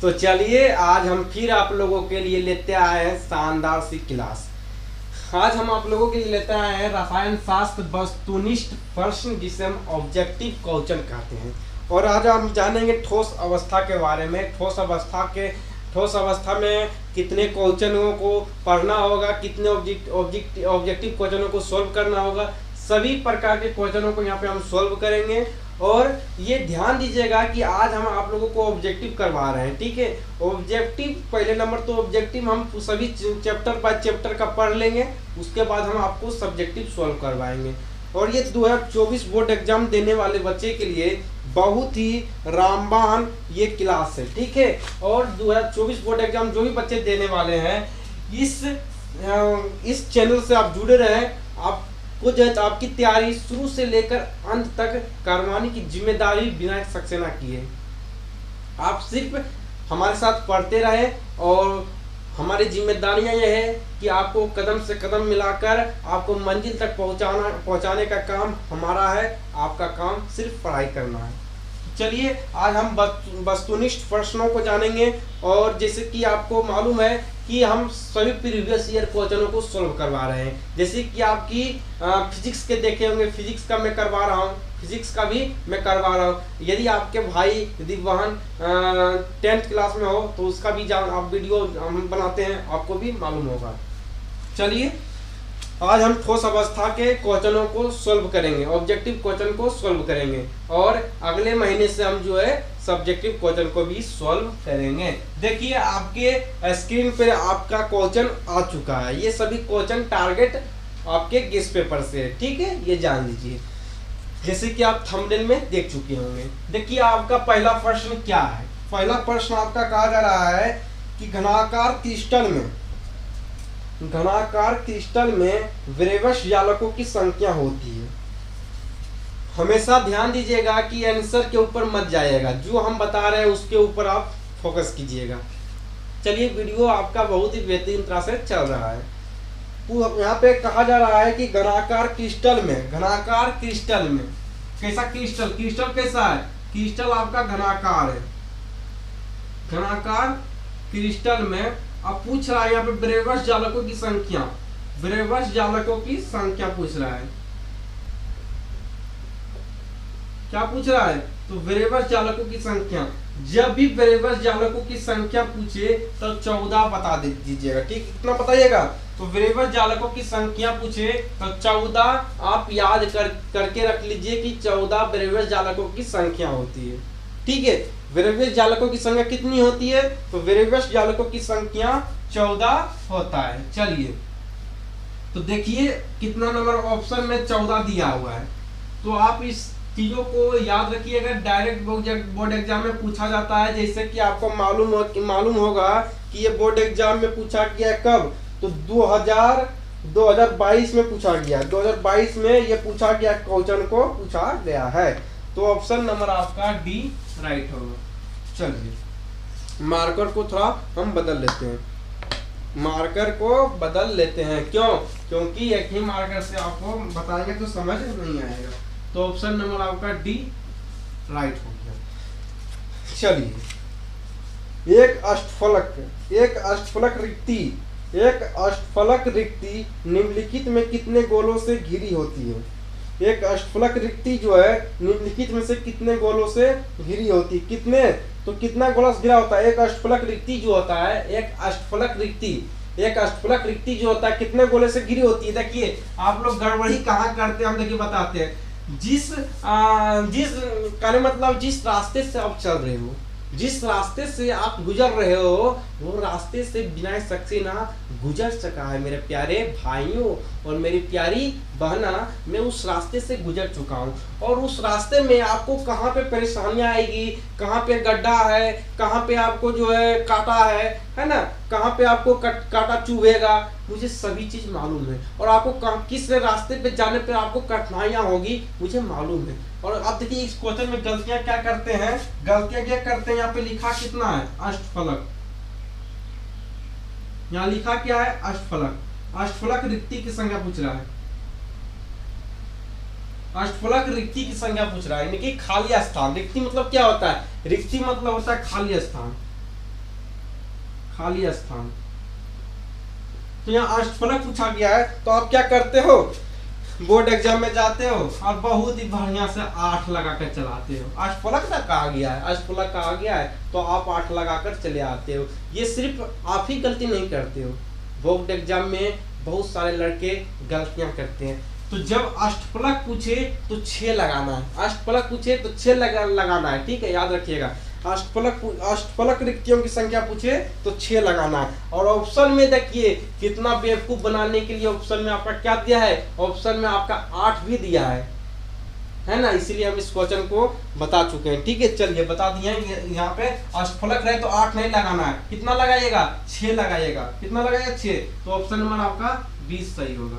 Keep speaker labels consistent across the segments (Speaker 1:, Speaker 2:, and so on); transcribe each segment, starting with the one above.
Speaker 1: तो चलिए आज हम फिर आप लोगों के लिए लेते आए हैं शानदार सी क्लास। आज हम आप लोगों के लिए लेते आए हैं रसायन शास्त्र वस्तुनिष्ठ प्रश्न, जिसे हम ऑब्जेक्टिव क्वेश्चन कहते हैं। और आज हम जानेंगे ठोस अवस्था के बारे में। ठोस अवस्था में कितने क्वेश्चनों को पढ़ना होगा, कितने ऑब्जेक्टिव क्वेश्चनों को सॉल्व करना होगा, सभी प्रकार के क्वेश्चनों को यहाँ पे हम सॉल्व करेंगे। और ये ध्यान दीजिएगा कि आज हम आप लोगों को ऑब्जेक्टिव करवा रहे हैं, ठीक है। ऑब्जेक्टिव पहले नंबर तो ऑब्जेक्टिव हम सभी चैप्टर बाय चैप्टर का पढ़ लेंगे, उसके बाद हम आपको सब्जेक्टिव सॉल्व करवाएंगे। और ये 2024 बोर्ड एग्जाम देने वाले बच्चे के लिए बहुत ही रामबाण ये क्लास है, ठीक है। और 2024 बोर्ड एग्जाम जो भी बच्चे देने वाले हैं, इस चैनल से आप जुड़े रहें। आपको जो है आपकी तैयारी शुरू से लेकर अंत तक करवाने की जिम्मेदारी बिना सक्सेना किए। आप सिर्फ हमारे साथ पढ़ते रहें और हमारी जिम्मेदारियां यह है कि आपको कदम से कदम मिलाकर आपको मंजिल तक पहुंचाने का काम हमारा है। आपका काम सिर्फ पढ़ाई करना है। चलिए आज हम वस्तुनिष्ठ प्रश्नों को जानेंगे। और जैसे कि आपको मालूम है कि हम सभी प्रीवियस ईयर क्वेश्चनों को सॉल्व करवा रहे हैं। जैसे कि आपकी फिजिक्स के देखे होंगे, फिजिक्स का मैं करवा रहा हूँ, फिजिक्स का भी मैं करवा रहा हूँ। यदि आपके भाई यदि बहन 10th क्लास में हो तो उसका भी आप वीडियो हम बनाते हैं, आपको भी मालूम होगा। चलिए आज हम ठोस अवस्था के क्वेश्चनों को सॉल्व करेंगे, ऑब्जेक्टिव क्वेश्चन को सॉल्व करेंगे। और अगले महीने से हम जो है सब्जेक्टिव क्वेश्चन को भी सॉल्व करेंगे। देखिए आपके स्क्रीन पर आपका क्वेश्चन आ चुका है। ये सभी क्वेश्चन टारगेट आपके गेस्ट पेपर से है, ठीक है, ये जान लीजिए। जैसे कि आप थंबनेल में देख चुके होंगे। देखिए आपका पहला प्रश्न क्या है। पहला प्रश्न आपका कहा जा रहा है कि घनाकार क्रिस्टल में विरेवश जालकों की संख्या होती है। हमेशा ध्यान दीजिएगा कि आंसर के ऊपर मत जाइएगा, जो हम बता रहे हैं उसके ऊपर आप फोकस कीजिएगा। चलिए वीडियो आपका बहुत ही बेहतरीन तरह से चल रहा है। यहाँ पे कहा जा रहा है कि घनाकार क्रिस्टल में कैसा क्रिस्टल कैसा है, क्रिस्टल आपका घनाकार है। घनाकार क्रिस्टल में अब पूछ रहा है यहाँ पे विरेवश जालकों की संख्या, विरेवश जालकों की संख्या पूछ रहा है। क्या पूछ रहा है? तो विरेवश जालकों की संख्या। जब भी विरेवश जालकों की संख्या पूछे तो 14 बता दीजिएगा, ठीक, इतना बताइएगा। तो विरेवश जालकों की संख्या पूछे तो 14 आप याद करके रख लीजिए कि 14 विरेवश जालकों की संख्या होती है, ठीक है। विरेवश जालकों की संख्या कितनी होती है? तो विरेवश जालकों की संख्या 14 होता है। चलिए तो देखिए कितना नंबर ऑप्शन में 14 दिया हुआ है। तो आप इस चीजों को याद रखिएगा, डायरेक्ट बोर्ड एग्जाम में पूछा जाता है। जैसे कि आपको मालूम होगा कि ये बोर्ड एग्जाम में पूछा गया कब, तो 2022 में पूछा गया। 2022 में ये पूछा गया, क्वेश्चन को पूछा गया है। तो ऑप्शन नंबर आपका डी राइट होगा। चलिए मार्कर को थोड़ा हम बदल लेते हैं। क्यों? क्योंकि एक ही मार्कर से आपको बताएंगे तो समझ नहीं आएगा। तो ऑप्शन नंबर आपका डी राइट हो गया। चलिए एक अष्टफलक रिक्ति निम्नलिखित में कितने गोलों से घिरी होती है? एक अष्टफलक रिक्ति जो है निम्नलिखित में से कितने गोलों से घिरी होती है? कितने? तो कितना गोला से घिरा होता है? एक अष्टफलक रिक्ति जो होता है, एक अष्टफलक रिक्ति जो होता है कितने गोले से घिरी होती है? देखिए आप लोग गड़बड़ी कहाँ करते हैं, हम देखिए बताते हैं। जिस रास्ते से आप चल रहे हो, जिस रास्ते से आप गुजर रहे हो, वो रास्ते से बिना सक्सेना गुजर सका है मेरे प्यारे भाइयों और मेरी प्यारी बहना। मैं उस रास्ते से गुजर चुका हूँ। और उस रास्ते में आपको कहाँ पे परेशानियां आएगी, कहाँ पे गड्ढा है, कहाँ पे आपको जो है कांटा है ना, कहाँ पे आपको कांटा चुभेगा, मुझे सभी चीज मालूम है। और आपको किस रास्ते पे जाने पे आपको कठिनाइयां होगी, मुझे मालूम है। और अब देखिए इस क्वेश्चन में गलतियां क्या करते हैं, यहाँ पे लिखा कितना है? अष्टफलक। यहाँ लिखा क्या है? अष्टफलक रिक्ति की संख्या पूछ रहा है। अष्टफलक रिक्ति की संख्या पूछ रहा है, यानी कि खाली स्थान। रिक्ति मतलब क्या होता है? रिक्ति मतलब होता है खाली स्थान। खाली स्थान। तो यहाँ अष्टफलक पूछा गया है, तो आप क्या करते हो, बोर्ड एग्जाम में जाते हो और बहुत ही बढ़िया से 8 लगाकर चलाते हो। अष्टफलक ना कहा गया है, अष्टफलक कहा गया है तो आप 8 लगाकर चले आते हो। ये सिर्फ आप ही गलती नहीं करते हो, बोर्ड एग्जाम में बहुत सारे लड़के गलतियां करते हैं। तो जब अष्टफलक पूछे तो 6 लगाना है, अष्टफलक पूछे तो 6 लगाना है, ठीक है, याद रखिएगा। अष्टफलक रिक्तियों की संख्या पूछे तो 6 लगाना है। और ऑप्शन में देखिए कितना बेवकूफ बनाने के लिए ऑप्शन में आपका क्या दिया है, ऑप्शन में आपका 8 भी दिया है ना, इसीलिए हम इस क्वेश्चन को बता चुके हैं, ठीक है। चलिए बता दिए यहाँ पे अष्टफलक रहे तो 8 नहीं लगाना है, कितना लगाइएगा, 6 लगाइएगा। कितना लगाइएगा, 6। तो ऑप्शन नंबर आपका 20 सही होगा,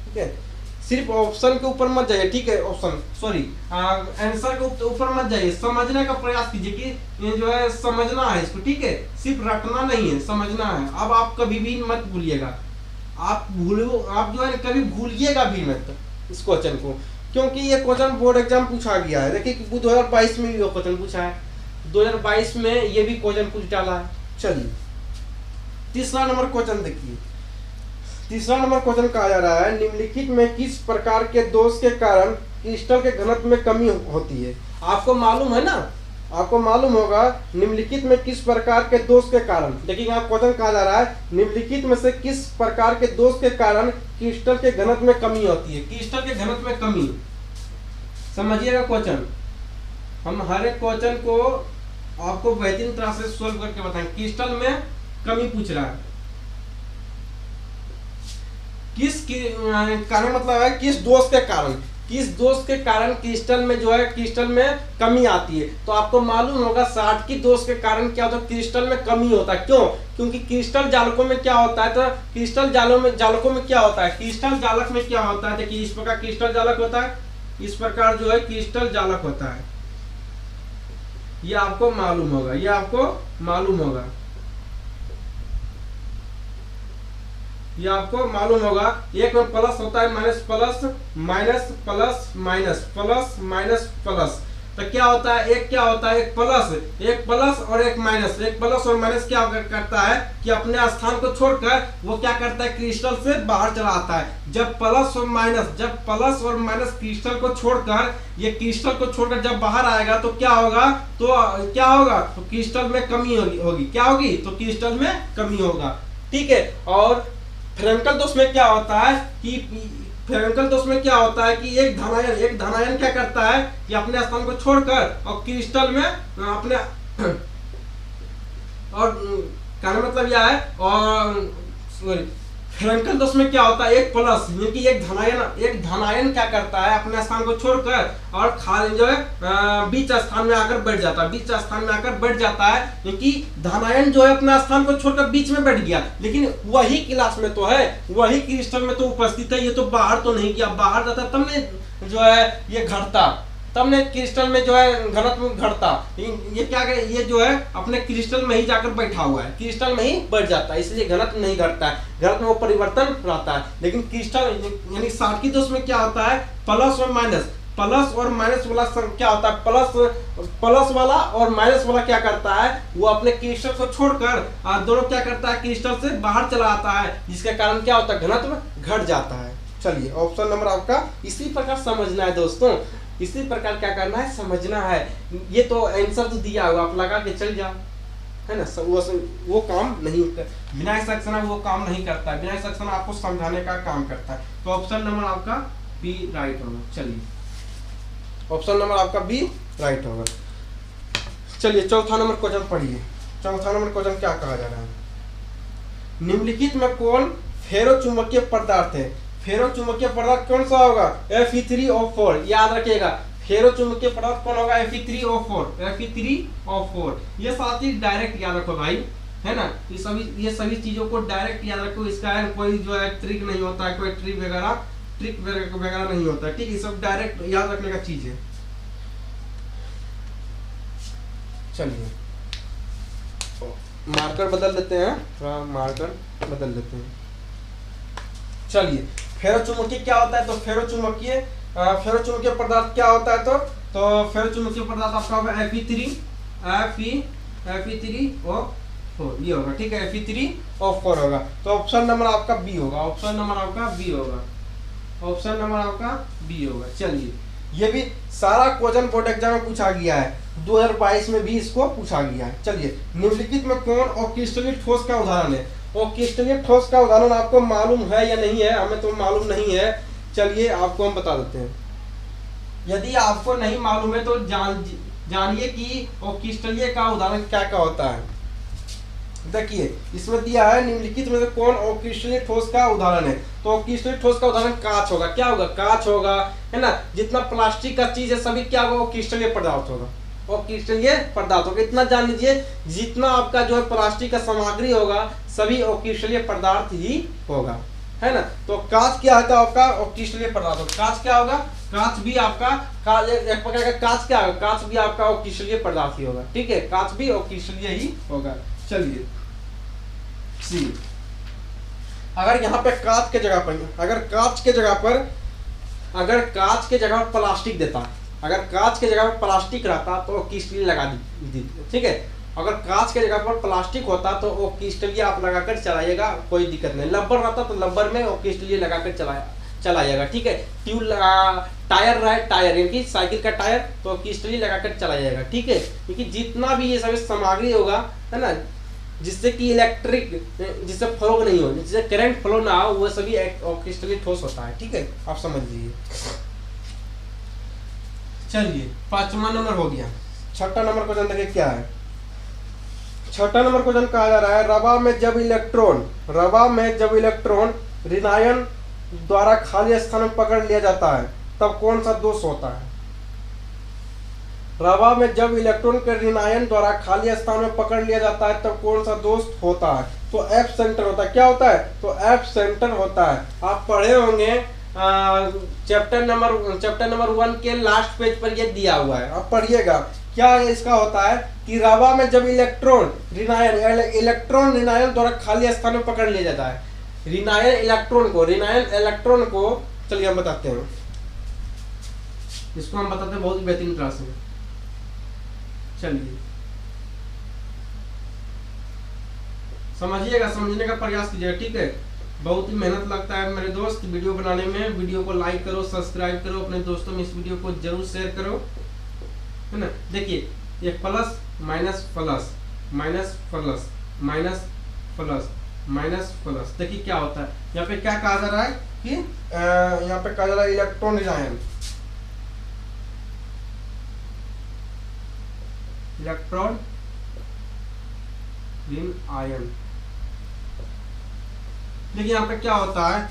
Speaker 1: ठीक है। सिर्फ ऑप्शन के ऊपर मत जाइए, ठीक है, ऑप्शन सॉरी आंसर के ऊपर मत जाइए, समझने का प्रयास कीजिए कि ये जो है समझना है इसको, ठीक है, सिर्फ रटना नहीं है, समझना है। अब आप कभी भी मत भूलिएगा, आप जो है कभी भूलिएगा भी मत इस क्वेश्चन को, क्योंकि ये क्वेश्चन बोर्ड एग्जाम पूछा गया है। देखिए 2022 में भी क्वेश्चन पूछा है, 2022 में ये भी क्वेश्चन पूछ डाला है। चलिए तीसरा नंबर क्वेश्चन देखिए, तीसरा नंबर क्वेश्चन कहा जा रहा है, निम्नलिखित में किस प्रकार के दोष के कारण क्रिस्टल के घनत्व में कमी होती है। आपको मालूम है ना, आपको मालूम होगा निम्नलिखित में किस प्रकार के दोष के कारण। देखिए यहाँ क्वेश्चन कहा जा रहा है, निम्नलिखित में से किस प्रकार के दोष के कारण क्रिस्टल के घनत्व में कमी होती है। क्रिस्टल के घनत्व में कमी, समझिएगा क्वेश्चन, हम हर एक क्वेश्चन को आपको बेहतरीन तरह से सोल्व करके बताएंगे। क्रिस्टल में कमी पूछ रहा है, किस कारण मतलब है किस दोष के कारण, किस दोष के कारण क्रिस्टल में जो है क्रिस्टल में कमी आती है। तो आपको मालूम होगा साटकी दोष के कारण क्या होता है, क्रिस्टल में कमी होता है। क्यों, क्योंकि क्रिस्टल जालकों में क्या होता है, तो क्रिस्टल जालकों में क्या होता है, क्रिस्टल जालक में क्या होता है, देखिए इस प्रकार क्रिस्टल जालक होता है, इस प्रकार जो है क्रिस्टल जालक होता है, ये आपको मालूम होगा, ये आपको मालूम होगा, ये आपको मालूम होगा। एक में प्लस होता है, minus plus minus plus minus plus minus plus, तो क्या होता है, एक क्या होता है, एक प्लस और एक माइनस। एक प्लस और माइनस क्या करता है कि अपने स्थान को छोड़कर वो क्या करता है, क्रिस्टल से बाहर चला आता है। जब प्लस और माइनस क्रिस्टल को छोड़कर, ये क्रिस्टल को छोड़कर जब बाहर आएगा तो क्या होगा, तो क्रिस्टल में कमी होगी, क्या होगी, तो क्रिस्टल में कमी होगा, ठीक है। और फ्रेंकल दोष में क्या होता है कि एक धनायन क्या करता है कि अपने स्थान को छोड़कर और क्रिस्टल में अपने और कहने मतलब यह है, और सॉरी फ्रेंकल दोष में क्या होता है, एक प्लस यानी कि एक धनायन क्या करता है अपने स्थान को छोड़कर और खाली जो है बीच स्थान में आकर बैठ जाता है, क्योंकि धनायन जो है अपना स्थान को छोड़कर बीच में बैठ गया, लेकिन वही क्लास में तो है, वही क्रिस्टल में तो उपस्थित है, ये तो बाहर तो नहीं गया, बाहर जाता तब ने जो है ये घटता, तब ने क्रिस्टल में जो है घनत्व घटता। ये क्या है, ये जो है अपने क्रिस्टल में ही जाकर बैठा हुआ है, क्रिस्टल में ही बैठ जाता है, इसलिए घनत्व नहीं घटता है, घनत्व में परिवर्तन रहता है। लेकिन क्रिस्टल यानी साटकी दोष में क्या होता है, प्लस और माइनस वाला क्या होता है, प्लस वाला और माइनस वाला क्या करता है, वो अपने क्रिस्टल को छोड़कर दोनों क्या करता है, क्रिस्टल से बाहर चला आता है, जिसके कारण क्या होता है, घनत्व घट जाता है। चलिए ऑप्शन नंबर आपका इसी प्रकार समझना है दोस्तों, इसी प्रकार क्या करना है, समझना है। ये तो आंसर तो दिया हुआ, आप लगा के चल जाओ, है ना। वो काम नहीं, विनायक सक्सेना वो काम नहीं करता है, विनायक सक्सेना आपको समझाने का काम करता है। तो ऑप्शन नंबर आपका बी राइट होगा। चलिए ऑप्शन नंबर आपका बी राइट होगा। चलिए चौथा नंबर क्वेश्चन पढ़िए। चौथा नंबर क्वेश्चन क्या कहा जा रहा है, निम्नलिखित में कौन फेरो चुंबकीय पदार्थ है। फेरो चुंबकीय पदार्थ कौन सा होगा, Fe3O4, याद रखिएगा। फेरो चुंबकीय पदार्थ कौन होगा, Fe3O4। ये साथ ही डायरेक्ट याद रखो भाई, है ना। ये सभी चीजों को डायरेक्ट याद रखो, इसका कोई जो है ट्रिक नहीं होता है, कोई ट्रिक वगैरह नहीं होता है, ठीक है। सब डायरेक्ट याद रखने का चीज है। चलिए मार्कर बदल देते हैं, थोड़ा मार्कर बदल देते हैं। चलिए फेरोचुंबकीय क्या होता है, तो फेरोचुंबकीय पदार्थ क्या होता है, तो फेरोचुंबकीय पदार्थ आपका होगा Fe3O4, 4 ये होगा, ठीक है, Fe3O4 होगा। तो ऑप्शन नंबर आपका बी होगा, ऑप्शन नंबर आपका बी होगा, ऑप्शन नंबर आपका बी होगा। चलिए, ये भी सारा क्वेश्चन बोर्ड एग्जाम में पूछा गया है, 2022 में भी इसको पूछा गया है। चलिए, निम्नलिखित में कौन अक्रिस्टलीय ठोस का उदाहरण है? अक्रिस्टलीय ठोस का उदाहरण आपको मालूम है या नहीं है? हमें तो मालूम नहीं है। चलिए आपको हम बता देते हैं। यदि आपको नहीं मालूम है तो जानिए कि अक्रिस्टलीय का उदाहरण क्या क्या होता है। देखिए, इसमें दिया है निम्नलिखित में से कौन अक्रिस्टलीय ठोस का उदाहरण है? तो अक्रिस्टलीय ठोस का उदाहरण कांच होगा। क्या होगा? कांच होगा, है ना। जितना प्लास्टिक का चीज है सभी क्या होगा? अक्रिस्टलीय पदार्थ होगा, अक्रिस्टलीय पदार्थ होगा। इतना जान लीजिए, जितना आपका जो है प्लास्टिक का सामग्री होगा सभी अक्रिस्टलीय पदार्थ ही होगा, है ना। तो कांच क्या होगा? आपका अक्रिस्टलीय पदार्थ होगा। कांच क्या होगा? कांच भी आपका एक प्रकार का कांच क्या होगा? कांच भी आपका अक्रिस्टलीय पदार्थ ही होगा, ठीक है, कांच भी अक्रिस्टलीय ही होगा। चलिए, सी, अगर यहाँ पे कांच के जगह पर कांच के जगह पर प्लास्टिक देता, अगर कांच के जगह पर प्लास्टिक रहता तो अक्रिस्टलीय लगा दी, ठीक है। अगर कांच के जगह पर प्लास्टिक होता तो अक्रिस्टलीय आप लगाकर चलाइएगा, कोई दिक्कत नहीं। रबर रहता तो रबर में अक्रिस्टलीय लगाकर चलाइएगा, ठीक है। टायर रहा है, टायर यानी कि साइकिल का टायर, तो अक्रिस्टलीय लगाकर चलाइएगा, ठीक है। क्योंकि जितना भी ये सभी सामग्री होगा, है ना, जिससे कि जिससे फ्लो नहीं हो, जिससे करंट फ्लो ना हो, वो सभी अक्रिस्टलीय ठोस होता है, ठीक है, आप समझ लीजिए। चलिए, 5वां नंबर हो गया। 6ठा नंबर क्वेश्चन देखिए क्या है। 6ठा नंबर क्वेश्चन कहा जा रहा है, रवा में जब इलेक्ट्रॉन ऋणायन द्वारा खाली स्थान में पकड़ लिया जाता है तब कौन सा दोष होता है? रवा में जब इलेक्ट्रॉन के ऋणायन द्वारा खाली स्थान में पकड़ लिया जाता है तब कौन सा दोष होता है? तो एफ सेंटर होता है। क्या होता है? तो एफ सेंटर होता है। आप पढ़े होंगे चैप्टर नंबर 1 के लास्ट पेज पर ये दिया हुआ है, आप पढ़िएगा। क्या इसका होता है कि रवा में जब इलेक्ट्रॉन ऋणायन द्वारा खाली स्थान में पकड़ लिया जाता है, ऋणायन इलेक्ट्रॉन को चलिए हम बताते हैं, इसको हम बताते हैं बहुत ही बेहतरीन तरह से। चलिए समझिएगा, समझने का प्रयास कीजिएगा, ठीक है। बहुत ही मेहनत लगता है मेरे दोस्त वीडियो बनाने में। वीडियो को लाइक करो, सब्सक्राइब करो, अपने दोस्तों में इस वीडियो को जरूर शेयर करो, है ना। देखिए, ये plus minus plus minus plus minus plus minus plus, देखिए क्या होता है। यहाँ पे क्या कहा जा रहा है कि यहाँ पे कहा जा रहा है इलेक्ट्रॉन ऋणायन, इलेक्ट्रॉन ऋणायन। देखिए यहाँ पे क्या होता है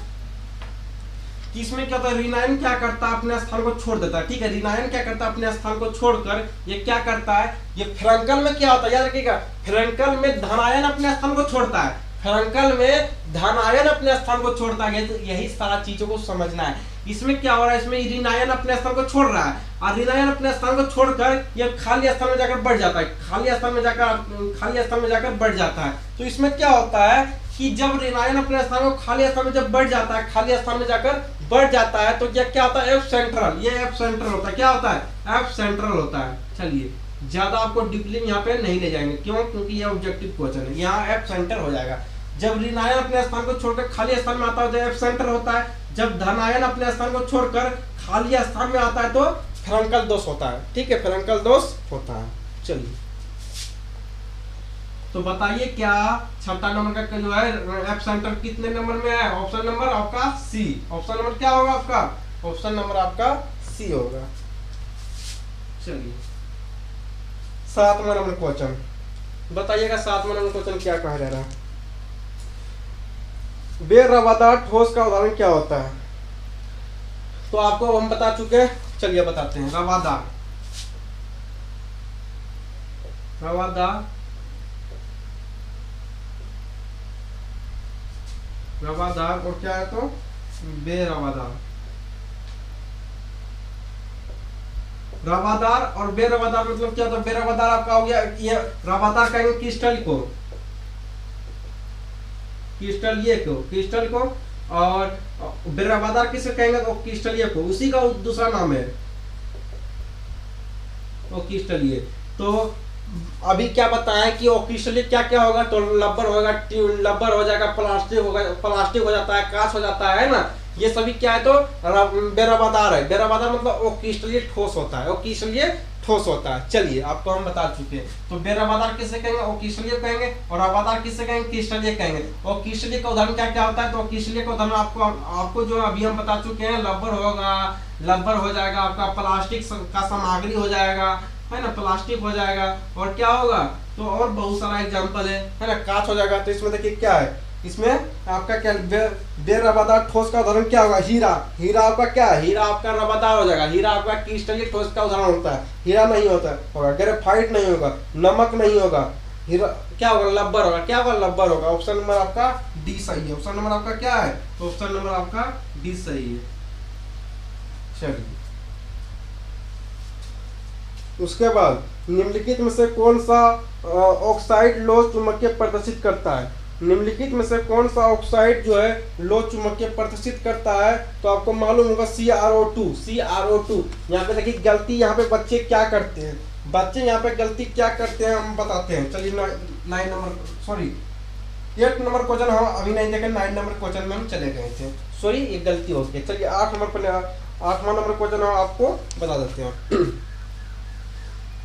Speaker 1: कि इसमें क्या होता है, ऋणायन क्या करता है? अपने स्थान को छोड़ देता है, ठीक है। ऋणायन क्या करता है? अपने स्थान को छोड़कर ये क्या करता है? ये फ्रैंकल में क्या होता है, याद रखिएगा, फ्रैंकल में धनायन अपने स्थान को छोड़ता है, फ्रैंकल में धनायन अपने स्थान को छोड़ता है। यही सारा चीजों को समझना है। इसमें क्या हो रहा है? इसमें ऋणायन अपने स्थान को छोड़ रहा है और ऋणायन अपने स्थान को छोड़कर ये खाली स्थान में जाकर बढ़ जाता है, खाली स्थान में जाकर बढ़ जाता है। तो इसमें क्या होता है कि जब ऋणायन अपने स्थान को खाली स्थान में जब बढ़ जाता है, खाली स्थान में जाकर बढ़ जाता है, तो ये क्या होता है? एफ सेंट्रल, ये एफ सेंट्रल होता है। क्या होता है? एफ सेंट्रल होता है। चलिए, ज्यादा आपको डीपली यहाँ पे नहीं ले जाएंगे, क्यों? क्योंकि ये ऑब्जेक्टिव क्वेश्चन है। यहाँ एफ सेंटर हो जाएगा। जब ऋणायन अपने स्थान को छोड़कर खाली स्थान में आता है तो एफ सेंटर होता है। जब धनायन अपने स्थान को छोड़कर खाली स्थान में आता है तो फ्रैंकल दोष होता है, ठीक है, फ्रैंकल दोष होता है। चलिए, तो बताइए क्या 6ठा नंबर का जो है एफ सेंटर कितने नंबर में है? ऑप्शन नंबर आपका सी। ऑप्शन नंबर क्या होगा आपका? ऑप्शन नंबर आपका सी होगा। चलिए, 7वां नंबर क्वेश्चन बताइएगा। 7वां नंबर क्वेश्चन क्या कहा जा रहा है? बेरवादार ठोस का उदाहरण क्या होता है? तो आपको हम बता चुके हैं, चलिए बताते हैं। रवादार और क्या है? तो बेरवादार। रवादार और बेरवादार मतलब क्या होता है? बेरवादार आपका हो गया, ये रवादार कहेंगे क्रिस्टल को, क्रिस्टल को और बेरवादार किसे कहेंगे? तो क्रिस्टलीय को, उसी का दूसरा नाम है वो क्रिस्टलीय। तो अभी क्या बताया कि ऑक्सीजन क्या क्या होगा, तो लब्बर होगा, लब्बर हो जाएगा, प्लास्टिक होगा, प्लास्टिक हो जाता है, कांच हो जाता है ना, ये सभी क्या है तो बेरवादार है। बेरवादार मतलब ऑक्सीजन ठोस होता है, ऑक्सीजन ठोस होता है। चलिए आपको हम बता चुके हैं। तो बेरवादार किसे कहेंगे, ऑक्सीजन कहेंगे, और रवादार किसे कहेंगे, क्रिस्टलीय कहेंगे। ऑक्सीजन का उदाहरण क्या क्या होता है, तो ऑक्सीजन का उदाहरण आपको जो अभी हम बता चुके हैं, लब्बर होगा, लब्बर हो जाएगा आपका, प्लास्टिक का सामग्री हो जाएगा, है ना, प्लास्टिक हो जाएगा, और क्या होगा तो और बहुत सारा एग्जांपल है ना, कांच हो जाएगा। तो इसमें देखिए क्या है, इसमें आपका क्या बेरवादार ठोस का उदाहरण क्या होगा, हीरा। हीरा आपका क्या है, हीरा आपका रवादार हो जाएगा। हीरा आपका क्रिस्टलीय ठोस का उदाहरण होता है, हीरा नहीं होता होगा, ग्रेफाइट नहीं होगा, नमक नहीं होगा, हीरा क्या होगा, लब्बर होगा। क्या होगा, लब्बर होगा। ऑप्शन नंबर आपका डी सही है। ऑप्शन नंबर आपका क्या है, तो ऑप्शन नंबर आपका डी सही है। चलिए उसके बाद निम्नलिखित में से कौन सा ऑक्साइड लोह चुंबकीय प्रदर्शित करता है। निम्नलिखित में से कौन सा ऑक्साइड जो है लोह चुंबकीय प्रदर्शित करता है, तो आपको मालूम होगा CrO2। CrO2 यहाँ पे देखिए गलती, यहाँ पे बच्चे क्या करते हैं, बच्चे यहाँ पे गलती क्या करते हैं हम बताते हैं। चलिए 8 नंबर क्वेश्चन हम अभी नहीं देखे, 9 नंबर क्वेश्चन में हम चले गए थे, सॉरी ये गलती हो गई। चलिए 8वां नंबर क्वेश्चन हम आपको बता देते हैं।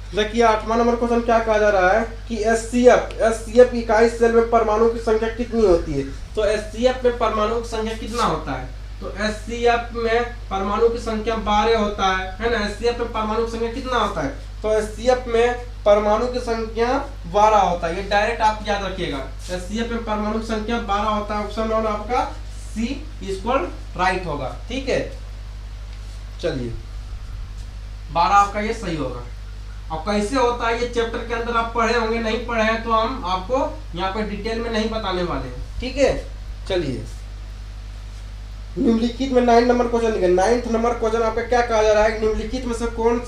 Speaker 1: देखिए 8वां नंबर क्वेश्चन क्या कहा जा रहा है कि SCF इकाई सेल में परमाणु की संख्या कितनी होती है। तो SCF में परमाणु की संख्या कितना होता है, तो SCF में परमाणु की संख्या 12 होता है ना। SCF में परमाणु की संख्या कितना होता है, तो SCF में परमाणु की संख्या 12 होता है। ये डायरेक्ट आप याद रखिएगा, SCF में परमाणु की संख्या 12 होता है। ऑप्शन नंबर आपका C इक्वल राइट होगा, ठीक है। चलिए 12 आपका ये सही होगा। अब कैसे होता है ये चैप्टर के अंदर आप पढ़े होंगे, नहीं पढ़े हैं तो हम आपको यहाँ पे डिटेल में नहीं बताने वाले हैं, ठीक है। चलिए निम्नलिखित में 9 नंबर क्वेश्चन लिखे। 9th नंबर क्वेश्चन आपका क्या कहा जा रहा है, निम्नलिखित में से कौन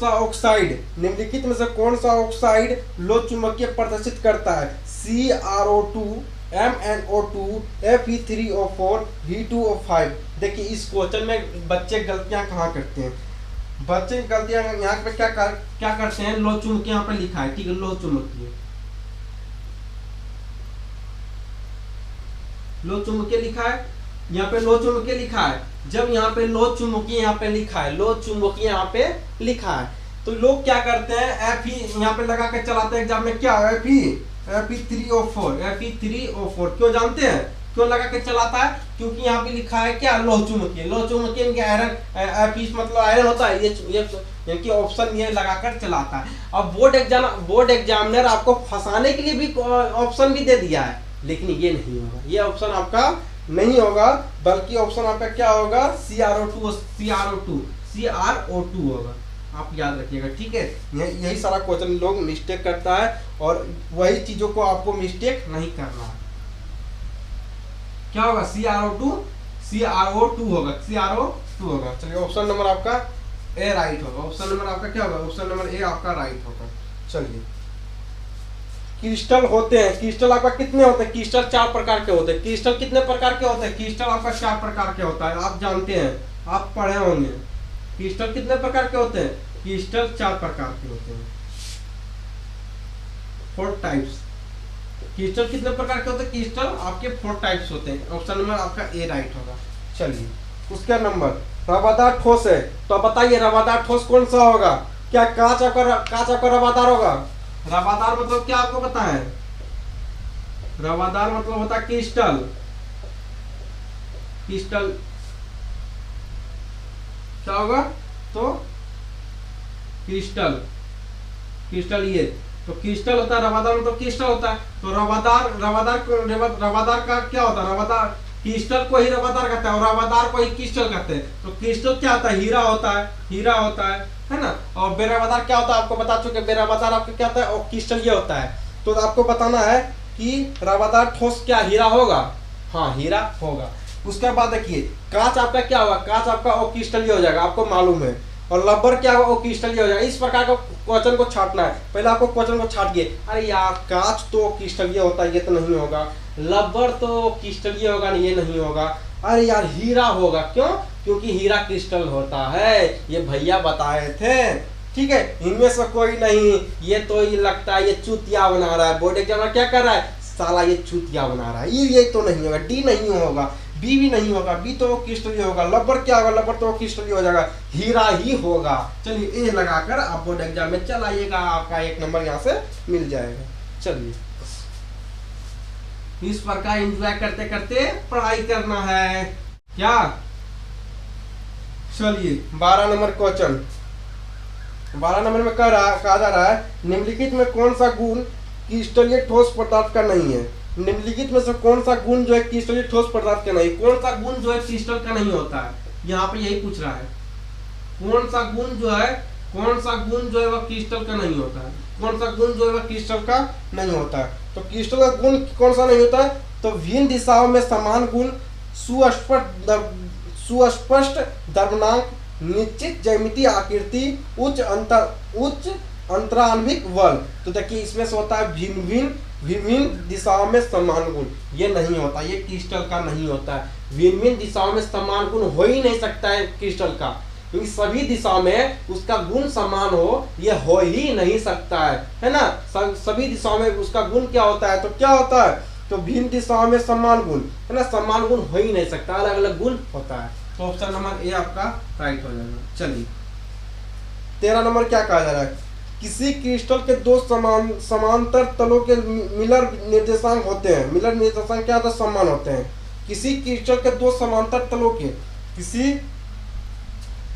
Speaker 1: सा ऑक्साइड लोह चुंबकीय प्रदर्शित करता है। CrO2, MnO2, Fe3O4, V2O5। देखिए इस क्वेश्चन में बच्चे गलतियां कहाँ करते हैं, बच्चे गलतियां यहाँ पे क्या करते हैं, लोह चुंबकीय यहाँ पे लिखा है, ठीक है, लोह चुंबकीय लिखा है, यहाँ पे लोह चुंबकीय लिखा है। जब यहाँ पे लोह चुंबकीय यहाँ पे लिखा है, लोह चुंबकीय यहाँ पे लिखा है, तो लोग क्या करते हैं Fe यहाँ पे लगा के चलाते हैं एग्जाम में, क्या Fe3O4 क्यों जानते हैं, क्यों लगा के चलाता है, क्योंकि यहाँ पे लिखा है क्या, लोह चुंबकीय के आयरन, Fe मतलब आयरन होता है, ये कि ऑप्शन ये लगाकर चलाता है। अब बोर्ड एग्जामिनर आपको फंसाने के लिए भी ऑप्शन भी दे दिया है, लेकिन ये नहीं होगा, ये ऑप्शन आपका नहीं होगा, बल्कि ऑप्शन आपका क्या होगा, CrO2 होगा। आप याद रखिएगा, ठीक है। यही सारा क्वेश्चन लोग मिस्टेक करता है, और वही चीजों को आपको मिस्टेक नहीं करना है। क्या होगा, CrO2 होगा। चलिए ऑप्शन नंबर आपका ए राइट होगा। ऑप्शन नंबर आपका क्या होगा, ऑप्शन नंबर ए आपका राइट होगा। चलिए क्रिस्टल होते हैं, क्रिस्टल आपका कितने होते हैं, क्रिस्टल 4 प्रकार के होते हैं। क्रिस्टल कितने प्रकार के होते हैं, क्रिस्टल आपका 4 प्रकार के होता है, आप जानते हैं, आप पढ़े होंगे। क्रिस्टल कितने प्रकार के होते हैं, क्रिस्टल 4 प्रकार के होते हैं, 4 टाइप्स। क्रिस्टल कितने प्रकार के होते हैं, क्रिस्टल आपके 4 टाइप्स होते हैं। ऑप्शन नंबर आपका ए राइट होगा। चलिए उसका नंबर रवादार ठोस है, तो बताइए रवादार ठोस कौन सा होगा, क्या कांच आपका रवादार होगा। रवादार मतलब क्या आपको पता है, रवादार मतलब होता है क्रिस्टल क्या होगा, तो क्रिस्टल ये तो क्रिस्टल होता है, रवादार मतलब क्रिस्टल होता है। तो रवादार का क्या होता है, रवादार क्रिस्टल को ही रवादार कहते हैं, और रवादार को ही क्रिस्टल कहते हैं। तो क्रिस्टल क्या होता है, हीरा होता है ना। और बेरवादार क्या होता है आपको बता चुके, बेरवादार आपको क्या होता है, और क्रिस्टल ये होता है। तो आपको बताना है कि रवादार ठोस क्या हीरा होगा, हाँ हीरा होगा। उसके बाद देखिए कांच आपका क्या होगा, कांच आपका ओ क्रिस्टल हो जाएगा, आपको मालूम है। और रबर क्या होगा, ओ क्रिस्टल हो जाएगा। इस प्रकार का क्वेश्चन को छाटना है, पहले आपको क्वेश्चन को छाटिए। अरे यार कांच तो क्रिस्टल होता है, ये तो नहीं होगा। रबर तो क्रिस्टल होगा, ये नहीं होगा। अरे यार हीरा होगा, क्यों, क्योंकि हीरा क्रिस्टल होता है, ये भैया बताए थे, ठीक है, इनमें से कोई नहीं। ये तो ये लगता है ये चूतिया बना रहा है, बोर्ड एग्जामिनर क्या कर रहा है, साला ये चूतिया बना रहा है। ये तो नहीं होगा, डी नहीं होगा, बी भी नहीं होगा, बी तो वो क्रिस्टल होगा, लबर क्या होगा, लबर तो वो क्रिस्टल हो जाएगा, हीरा ही होगा। चलिए ए लगाकर आप बोर्ड एग्जाम में चल आइएगा, आपका 1 नंबर यहाँ से मिल जाएगा। चलिए इस प्रकार एंजॉय करते करते पढ़ाई करना है क्या। चलिए 12 नंबर क्वेश्चन, 12 नंबर में कहा जा रहा है निम्नलिखित में कौन सा गुण क्रिस्टलीय ठोस पदार्थ का नहीं है। निम्नलिखित में से कौन सा गुण जो है क्रिस्टलीय ठोस पदार्थ का नहीं, कौन सा गुण जो है क्रिस्टल का नहीं होता है, यहाँ पे यही पूछ रहा है। कौन सा गुण जो है वह क्रिस्टल का नहीं होता है, कौन सा गुण जो है वह क्रिस्टल का नहीं होता है। तो क्रिस्टल का गुण कौन सा नहीं होता है, तो विभिन्न दिशाओं में समान गुण, सुस्पष्ट द्रव्यमान, निश्चित ज्यामितीय आकृति, उच्च अंतरान्विक बल। तो देखिए इसमें से होता है विभिन्न दिशाओं में समान गुण, ये नहीं होता, ये क्रिस्टल का नहीं होता है। विभिन्न दिशाओं में समान गुण हो ही नहीं सकता है क्रिस्टल का, क्योंकि सभी दिशाओं में उसका गुण समान हो, ये हो ही नहीं सकता है ना। सभी दिशाओं में उसका गुण क्या होता है, तो क्या होता है, तो भिन्न दिशाओं में समान गुण है ना, समान गुण हो ही नहीं सकता, अलग अलग गुण होता है। तो ऑप्शन नंबर ए आपका राइट हो जाएगा। चलिए 13 नंबर क्या कहा जा रहा है, किसी क्रिस्टल के दो समांतर तलों के मिलर निर्देशांक होते हैं। मिलर निर्देशांक क्या होता है, समान होते हैं। किसी क्रिस्टल के दो समांतर तलों के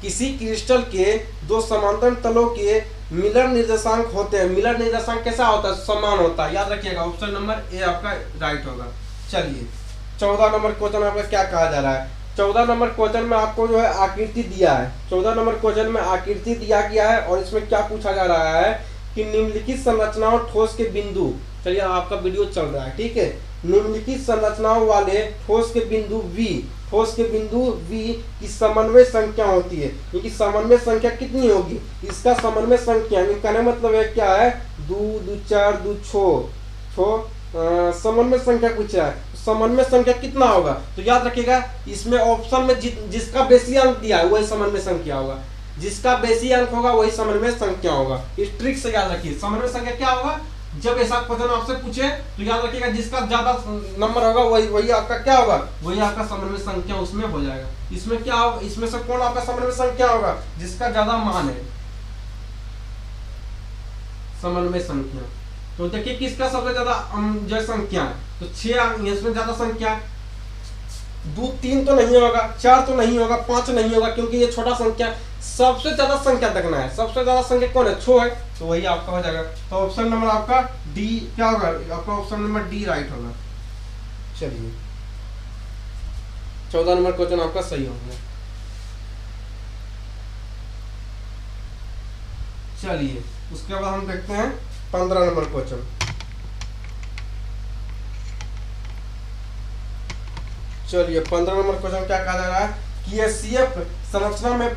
Speaker 1: किसी क्रिस्टल के दो समांतर तलों के मिलर निर्देशांक होते हैं। मिलर निर्देशांक कैसा होता है, समान होता है, याद रखिएगा। ऑप्शन नंबर ए आपका राइट होगा। चलिए 14 नंबर क्वेश्चन आपका क्या कहा जा रहा है। 14 नंबर क्वेश्चन में आपको जो है आकृति दिया है। 14 नंबर क्वेश्चन में आकृति दिया गया है और इसमें क्या पूछा जा रहा है कि निम्नलिखित संरचनाओं ठोस के बिंदु, चलिए आपका वीडियो चल रहा है, ठीक है। निम्नलिखित संरचनाओं वाले ठोस के बिंदु V की समन्वय संख्या होती है। इनकी समन्वय संख्या कितनी होगी, इसका समन्वय संख्या कहने मतलब है क्या है, 2 2 4 2 6 समन्वय संख्या पूछ रहा है। समन्वय संख्या कितना होगा, तो याद रखिएगा इसमें ऑप्शन में जिसका बेसी अंक दिया है वही समन्वय संख्या होगा, जिसका बेसी अंक होगा वही समन्वय संख्या होगा। इस ट्रिक से याद रखिए समन्वय संख्या क्या होगा, जब ऐसा क्वेश्चन आपसे पूछे तो याद रखिएगा जिसका ज्यादा नंबर होगा वही आपका क्या होगा, वही आपका समन्वय संख्या उसमें हो जाएगा। इसमें क्या होगा, इसमें से कौन आपका समन्वय संख्या होगा, जिसका ज्यादा मान है समन्वय संख्या। तो देखिए किसका सबसे ज्यादा जो संख्या है, तो 6 इसमें ज्यादा संख्या, 2 3 तो नहीं होगा, 4 तो नहीं होगा, 5 नहीं होगा, क्योंकि ये छोटा संख्या। सबसे ज्यादा संख्या देखना है, सबसे ज्यादा संख्या कौन है, 6 है, तो वही आपका हो जाएगा। तो ऑप्शन नंबर आपका डी क्या होगा, आपका ऑप्शन नंबर डी राइट होगा। चलिए 14 नंबर क्वेश्चन आपका सही हो गया। चलिए उसके बाद हम देखते हैं 15 नंबर क्वेश्चन। चलिए 15 नंबर क्वेश्चन क्या कहा जा रहा है कि एचसीएफ संरचना में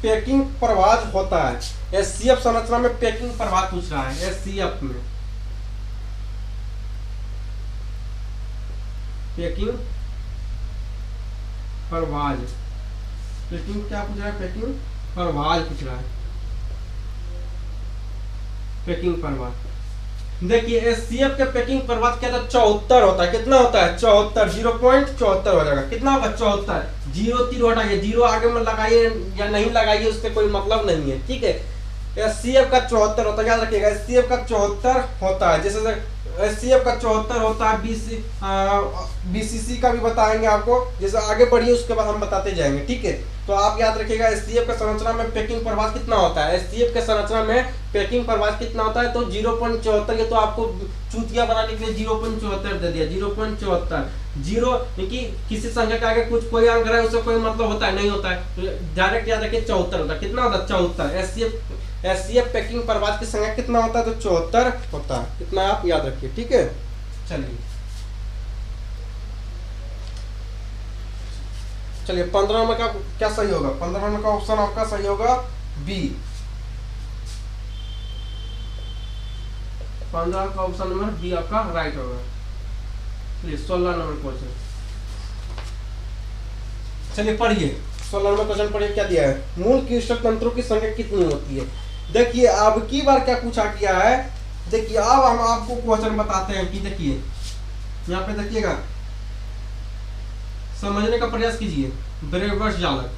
Speaker 1: पैकिंग प्रवाह होता है। एचसीएफ संरचना में पैकिंग प्रवाह पूछ रहा है। एचसीएफ में पैकिंग प्रवाह, पैकिंग क्या पूछ रहा है, पैकिंग प्रवाह पूछ रहा है, पैकिंग प्रवाह। देखिए एचसीएफ के पैकिंग प्रवाह क्या था, 74 होता है। कितना होता है, 74, 0.74 हो जाएगा। कितना होगा, 74। 0 तीर हटाइए, 0 आगे में लगाइए या नहीं लगाइए, उससे कोई मतलब नहीं है, ठीक है। एचसीएफ का 74 होता है, याद रखिएगा एचसीएफ का 74 होता है। जैसे एचसीएफ का 74 होता है। बीसीसी का भी बताएंगे आपको, जैसे आगे बढ़िए उसके बाद हम बताते जाएंगे, ठीक है। तो आप याद रखिएगा एचसीएफ का संरचना में पैकिंग प्रवाह कितना होता है। एचसीएफ के संरचना में पैकिंग प्रवाह कितना होता है, तो 0.74। ये तो आपको चूतिया बनाने के लिए 0.74 दे दिया, 0.74। 0 कि किसी संख्या के आगे कुछ कोई अंक है उससे कोई मतलब होता है, नहीं होता है, तो डायरेक्ट याद रखिए 74 होता है। कितना होता है, 74। एचसीएफ पैकिंग प्रवाह की संख्या कितना होता है, तो 74 होता है। इतना आप याद रखिए, ठीक है। चलिए 15 नंबर का क्या सही होगा, 15 नंबर का ऑप्शन आपका सही होगा बी। 15 का ऑप्शन नंबर बी आपका राइट होगा। चलिए 16 नंबर क्वेश्चन, चलिए पढ़िए 16 नंबर क्वेश्चन पढ़िए क्या दिया है। मूल क्रिस्टल तंत्रों की संख्या कितनी होती है। देखिए अब की बार क्या पूछा गया है, देखिए अब हम आपको क्वेश्चन बताते हैं कि देखिए यहाँ पे देखिएगा, समझने का प्रयास कीजिए। ब्रेवस जालक,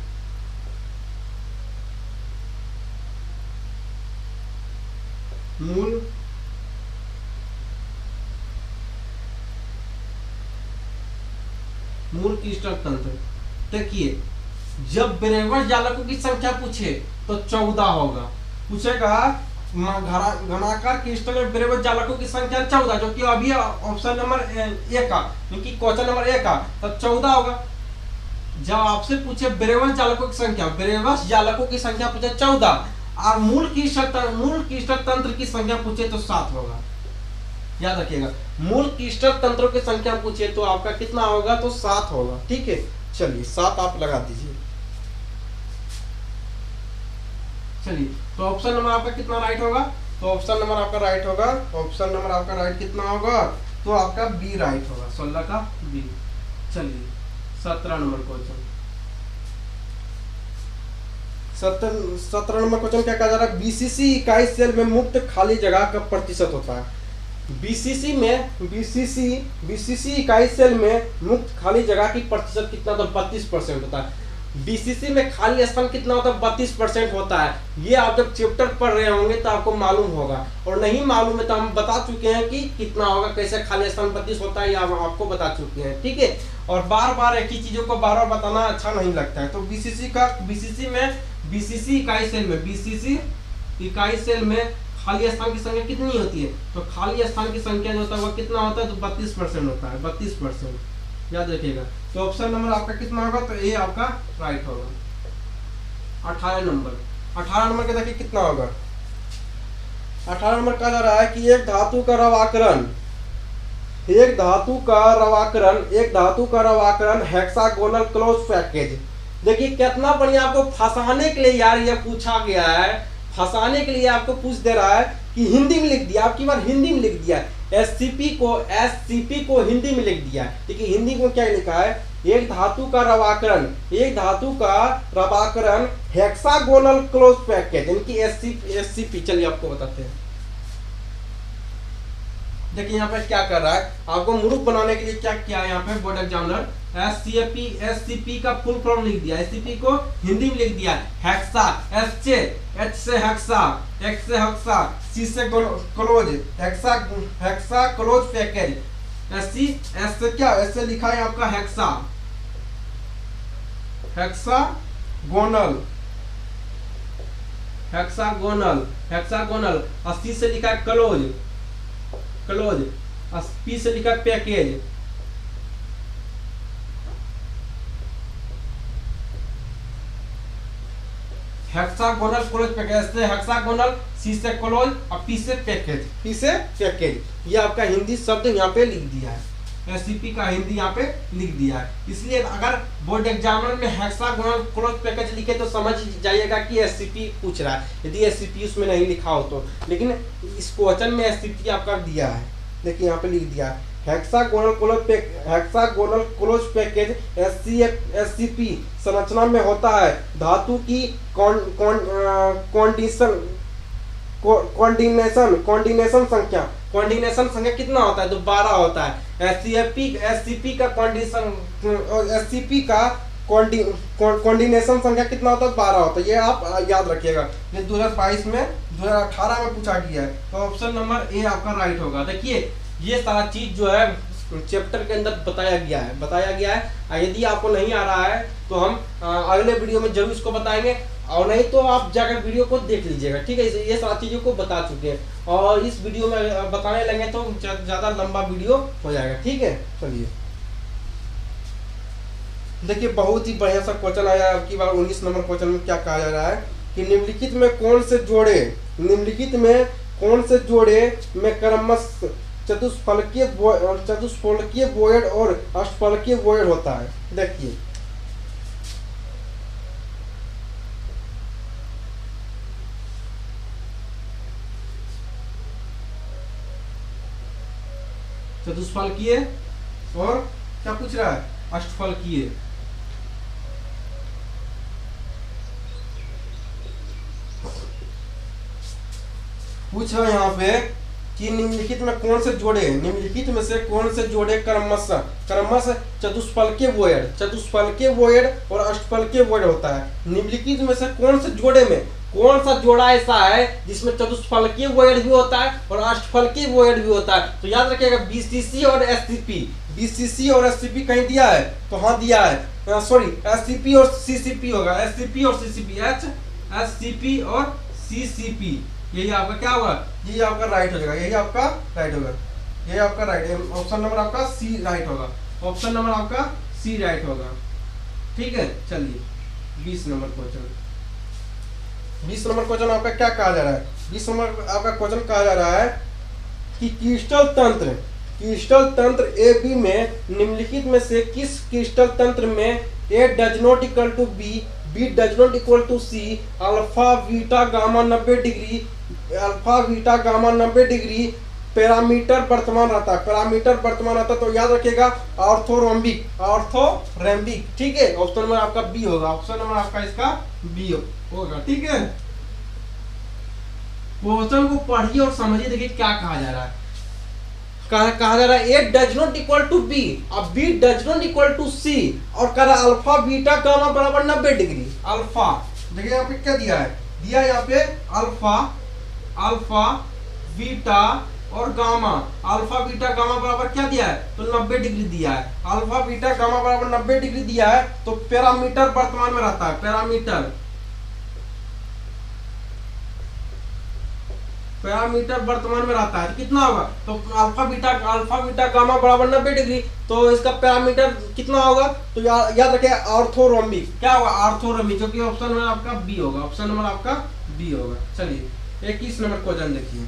Speaker 1: मूल क्रिस्टल तंत्र। देखिए जब ब्रेवस जालकों की संख्या पूछे तो 14 होगा। पूछेगा घनाकार क्रिस्टल में ब्रेवस जालकों की संख्या 14, जो कि अभी ऑप्शन नंबर ए का, क्योंकि क्वेश्चन नंबर ए का, तो 14 होगा। जब आपसे पूछे ब्रेवस जालकों की संख्या, ब्रेवस जालकों की संख्या पूछे 14 और मूल क्रिस्टल तंत्र की संख्या पूछे तो 7 होगा। याद रखिएगा, मूल क्रिस्टल तंत्रों की संख्या पूछे तो आपका कितना होगा, तो 7 होगा। ठीक है, चलिए 7 आप लगा दीजिए। चलिए तो ऑप्शन नंबर आपका कितना राइट होगा, तो ऑप्शन नंबर आपका राइट होगा, ऑप्शन नंबर आपका राइट कितना होगा, तो आपका बी राइट होगा, 16 का बी। चलिए 17 नंबर क्वेश्चन, 17 नंबर क्वेश्चन क्या कहा जा रहा है, बीसीसी इकाई सेल में मुक्त खाली जगह का प्रतिशत होता है। बीसीसी इकाई सेल में मुक्त खाली जगह की प्रतिशत कितना, तो 32% होता है। बीसीसी में खाली स्थान कितना होता है, 32% होता है। ये आप जब चैप्टर पढ़ रहे होंगे तो आपको मालूम होगा, और नहीं मालूम है तो हम बता चुके हैं कि कितना होगा, कैसे खाली स्थान 32 होता है, ये हम आपको बता चुके हैं। ठीक है, और बार बार एक ही चीजों को बार बार बताना अच्छा नहीं लगता है। तो बीसीसी इकाई सेल में खाली स्थान की संख्या कितनी होती है, तो खाली स्थान की संख्या जो होता है वो कितना होता है, तो 32% होता है, 32%। याद रखिएगा, तो ऑप्शन नंबर आपका कितना होगा, तो ए आपका राइट होगा। 18 नंबर के देखिए कितना होगा। 18 नंबर कहा जा रहा है कि एक धातु का रवाकरण हेक्सागोनल क्लोज पैकेज। देखिए कितना बढ़िया, आपको फंसाने के लिए यार ये पूछा गया है, फंसाने के लिए आपको पूछ दे रहा है कि हिंदी में लिख दिया, आपकी बार हिंदी में लिख दिया, एससीपी को हिंदी में लिख दिया। देखिए हिंदी को क्या लिखा है, एक धातु का रवाकरण हेक्सागोनल क्लोज पैकेज, यानी एससीपी। चलिए आपको बताते हैं। देखिए यहाँ पे क्या कर रहा है, आपको मूर्ख बनाने के लिए क्या किया है, यहाँ पे बोर्ड एग्जामिनर एससीपी का फुल फॉर्म लिख दिया, एससीपी को हिंदी में लिख दिया हेक्सा, एच से हेक्सा, एक्स से हेक्सा, सी से close, hexa close package. S से क्या, एस से लिखा है आपका हेक्सागोनल, और सी से लिखा है क्लोज, पी से लिखा पैकेज। हेक्सागोनल क्लोज पैकेज से हेक्सागोनल, सी से क्लोज और पी से पैकेज। ये आपका हिंदी शब्द यहाँ पे लिख दिया है, एससीपी का हिंदी यहाँ पे लिख दिया है। इसलिए अगर बोर्ड एग्जामिनर में हेक्सागोनल क्लोज पैकेज लिखे तो समझ जाइएगा कि एससीपी पूछ रहा है, यदि एससीपी उसमें नहीं लिखा हो तो। लेकिन इस क्वेश्चन में एससीपी आपका दिया है, देखिए यहाँ पे लिख दिया है हेक्सागोनल क्लोज पैकेज एससीपी संरचना में होता है। धातु की कोऑर्डिनेशन संख्या कितना होता है, तो 12 होता है। एससीपी का कोऑर्डिनेशन संख्या कितना होता है, 12 होता है। ये आप याद रखिएगा, ये 2018 में पूछा गया है। तो ऑप्शन नंबर ए आपका राइट होगा। देखिए ये सारा चीज जो है चैप्टर के अंदर बताया गया है। यदि आपको नहीं आ रहा है तो हम अगले वीडियो में जरूर इसको बताएंगे, और नहीं तो आप जाकर वीडियो को देख लीजिएगा। ठीक है, ये सारी चीज़ों को बता चुके हैं, और इस वीडियो में बताने लगे तो ज़्यादा लंबा वीडियो हो जाएगा। ठीक है, चलिए देखिए बहुत ही बढ़िया सा क्वेश्चन आया है आपकी बार। 19 नंबर क्वेश्चन में क्या कहा जा रहा है कि निम्नलिखित में कौन से जोड़े में क्रमशः चतुष्फलकीय वोयड और अष्टफलकीय वोयड होता है। देखिए चतुष्फलकीय और क्या पूछ रहा है, अष्टफलकीय। पूछा यहाँ पे कि निम्नलिखित में कौन से जोड़े, निम्नलिखित में से कौन से जोड़े क्रमशः चतुष्फलकीय वोयड और अष्टफलकीय वोयड होता है। निम्नलिखित में से कौन से जोड़े में कौन सा जोड़ा ऐसा है जिसमें चतुष्फलकीय वोयड भी होता है और अष्टफलकीय वोयड भी होता है? तो याद रखिएगा बीसीसी और एससीपी। बीसीसी और एससीपी कहीं दिया है? तो हाँ दिया है, सॉरी एससीपी और सीसीपी होगा, एससीपी और सीसीपी, एससीपी और सीसीपी। यही आपका क्या होगा? यही आपका राइट हो जाएगा, यही आपका राइट होगा, यही आपका राइट, ऑप्शन नंबर आपका सी राइट होगा, ऑप्शन नंबर आपका सी राइट होगा। ठीक है, चलिए 20 नंबर क्वेश्चन। 20 नंबर क्वेश्चन आपका क्या कहा जा रहा है? 20 नंबर आपका क्वेश्चन कहा जा रहा है कि क्रिस्टल तंत्र ए बी में निम्नलिखित में से किस क्रिस्टल तंत्र में A does not equal to B, B does not equal to C, alpha beta gamma 90 degree, alpha beta gamma 90 degree parameter वर्तमान रहता है, पैरामीटर वर्तमान रहता है। तो याद रखिएगा ऑर्थोरोम्बिक, ठीक है, ऑप्शन नंबर आपका बी होगा, ऑप्शन नंबर आपका इसका बी होगा। ठीक है, क्वेश्चन को पढ़िए और समझिए, देखिए क्या कहा जा रहा है। कहा जा रहा है A does not equal to B, अब B does not equal to C, और कह रहा है अल्फा बीटा गामा बराबर 90 डिग्री। अल्फा देखिए यहाँ पे क्या दिया है, दिया है यहाँ पे अल्फा बीटा और गामा, अल्फा बीटा गामा बराबर क्या दिया है? तो 90 डिग्री दिया है। अल्फा बीटा गामा बराबर 90 डिग्री दिया है, तो पैरामीटर वर्तमान में रहता है, पैरामीटर वर्तमान में रहता है। कितना होगा? तो अल्फा बीटा गामा बराबर 90 डिग्री, तो इसका पैरामीटर कितना होगा? तो याद रखिए ऑर्थोरोम्बिक। क्या होगा? ऑर्थोरोम्बिक, क्योंकि ऑप्शन नंबर आपका बी होगा, ऑप्शन नंबर आपका बी होगा। चलिए 21 नंबर क्वेश्चन देखिए,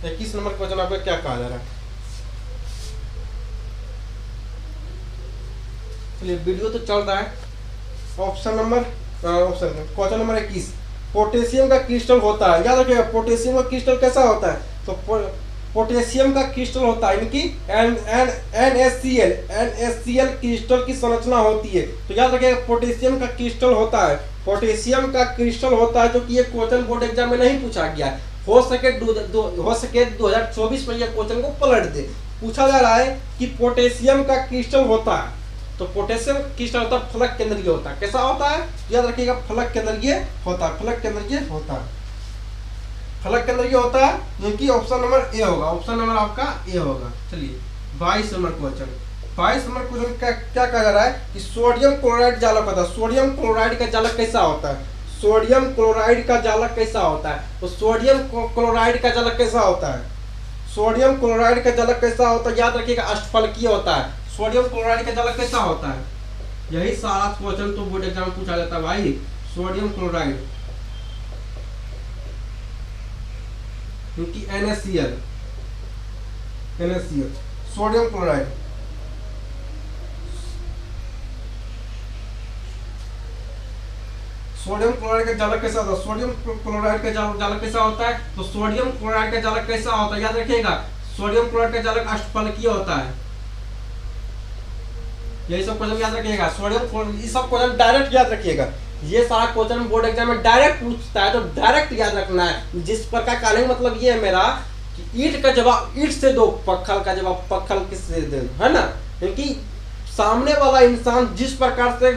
Speaker 1: 21 नंबर क्वेश्चन आपका क्या कहा जा रहा है। चलिए वीडियो तो चल रहा है। क्वेश्चन नंबर 21, पोटेशियम का क्रिस्टल होता है। याद रखिएगा पोटेशियम का क्रिस्टल कैसा होता है? तो पोटेशियम का क्रिस्टल होता है, इनकी NaCl क्रिस्टल की संरचना होती है। तो याद रखिएगा पोटेशियम का क्रिस्टल होता है, पोटेशियम का क्रिस्टल होता है, जो कि ये क्वेश्चन बोर्ड एग्जाम में नहीं पूछा गया। हो सके 2024 में यह क्वेश्चन को पलट दे। पूछा जा रहा है कि पोटेशियम का क्रिस्टल होता है, तो पोटेशियम क्रिस्टल होता है फलक केंद्रीय होता है। कैसा होता है? याद रखिएगा फलक केंद्रीय होता है, फलक केंद्रीय होता है, फलक केंद्रीय होता है, क्योंकि ऑप्शन नंबर ए होगा, ऑप्शन नंबर आपका ए होगा। चलिए 22 नंबर क्वेश्चन, 22 नंबर क्वेश्चन क्या कहा जा रहा है कि सोडियम क्लोराइड जालक होता है। सोडियम क्लोराइड का जालक कैसा होता है? सोडियम क्लोराइड का जालक कैसा होता है? तो सोडियम क्लोराइड का जालक कैसा होता है? सोडियम क्लोराइड का जालक कैसा होता है? याद रखिएगा अष्टफलकीय होता है। सोडियम क्लोराइड का जालक कैसा होता है? यही सारा क्वेश्चन तो बोर्ड एग्जाम में पूछा जाता है भाई। सोडियम क्लोराइड क्योंकि NaCl, sodium chloride, sodium chloride का जालक कैसा होता है? सोडियम क्लोराइड का जालक कैसा होता है? तो सोडियम क्लोराइड का जालक कैसा होता है? याद रखिएगा सोडियम क्लोराइड का जालक अष्टफलकीय होता है। यही सब क्वेश्चन याद रखिएगा। सोडियम, ये सब क्वेश्चन डायरेक्ट याद रखिएगा। ये सारा क्वेश्चन बोर्ड एग्जाम में डायरेक्ट पूछता है, तो डायरेक्ट याद रखना है। जिस प्रकार कहने का मतलब ये है मेरा कि ईंट का जवाब ईंट से दो, पक्खल का जवाब पक्खल किससे दे, है ना? क्योंकि सामने वाला इंसान जिस प्रकार से